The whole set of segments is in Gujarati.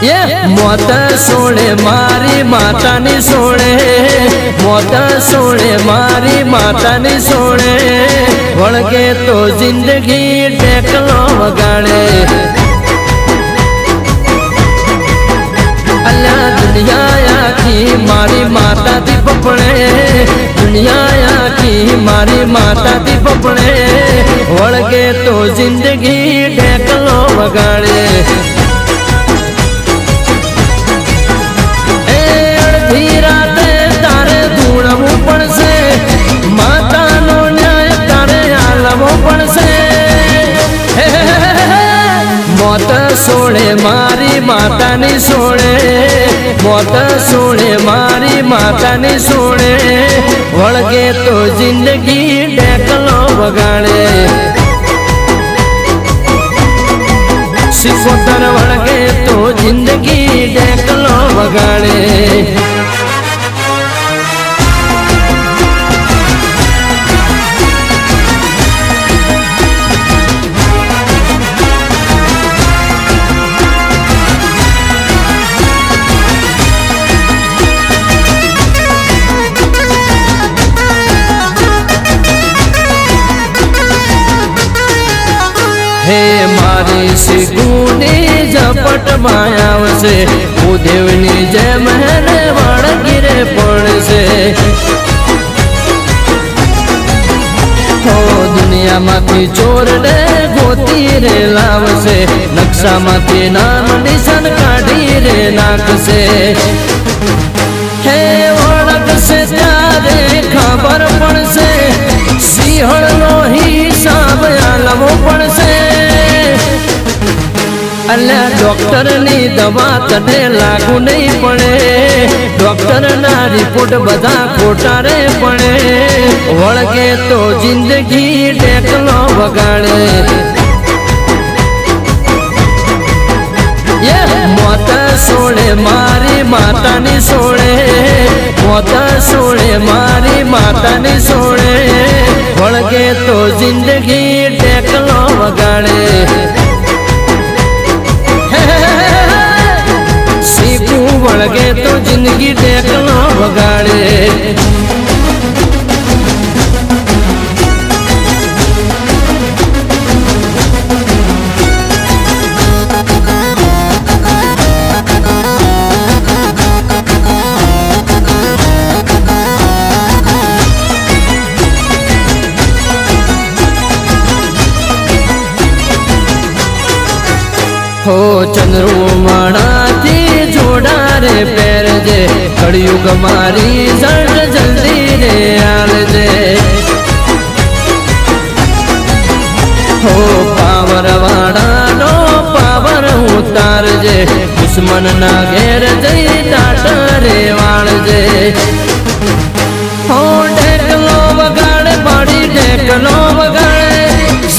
મોત સોળે મારી માતાની સોળે, મોત સોળે મારી માતાની સોળે, વળગે તો જિંદગી ટેકલો વગાડે. અલ્યા દુનિયા આખી મારી માતાથી પપડે, દુનિયા આખી મારી માતાથી પપડે, વળગે તો જિંદગી ટેકલો વગાડે. રાતે તારે ધૂળવું પડશે, માતાનો ન્યાય તારે હાલવો પડશે. મોત સોળે મારી માતાની સોળે, મોત સોળે મારી માતાની સોળે, વળગે તો જિંદગી ટેકલો વગાડે. સિકોતર વળગે તો જિંદગી ટેકલો વગાડે. હે મારી શીખુની ઝપટમાં આવશે, ભૂદેવની જેમ હેને વળગીરે પડશે. હો દુનિયામાંથી ચોરને ગોતી રે લાવશે, નકશામાંથી નામ નિશાન કાઢી રે નાખશે. હે ઓળખશે ત્યારે ખબર પડશે, સિંહણનો હિસાબ આલવો પડશે. અલ્યા ડોક્ટરની દવા તને લાગુ નહીં પડે, ડોક્ટરના રિપોર્ટ બધા ખોટા રે પડે, વળગે તો જિંદગી ટેકલો વગાડે. મોત સોળે મારી માતાની સોળે, મોત સોળે મારી માતાની સોળે, વળગે તો જિંદગી ટેકલો વગાડે. શીખું વળગે તો જિંદગી ટેકલો વગાડે. હો ચંદ્રુમણાથી જોડા રે પહેરજે, કળિયુગ મારી જડ જલ્દી રે આલજે. હો પાવર વાળાનો પાવર ઉતારજે, દુશ્મનના ઘેર જઈ દાટ રે વાળજે. હો ઢેકલો વગાડે પાડી ઢેકલો વગાડે,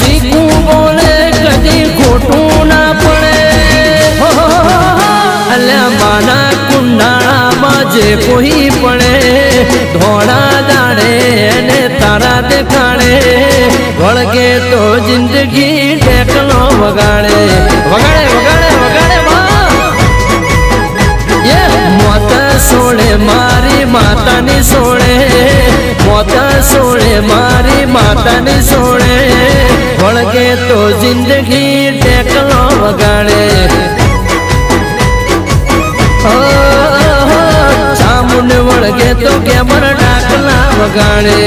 શીખું બોલે કદી ખોટું ના પડે. અલ્યા માના કુંડાળામાં જે કોઈ પડે, ધોળા દાડે એને તારા દેખાડે, વળગે તો જિંદગી ટેકલો વગાડે. વગાડે વગાડે વગાડે મોત સોળે મારી માતાની સોળે, મોત સોળે મારી માતાની સોળે, વળગે તો જિંદગી ટેકલો વગાડે. ચામુંડ વળગે તો કેમર ડાકલા વગાડે.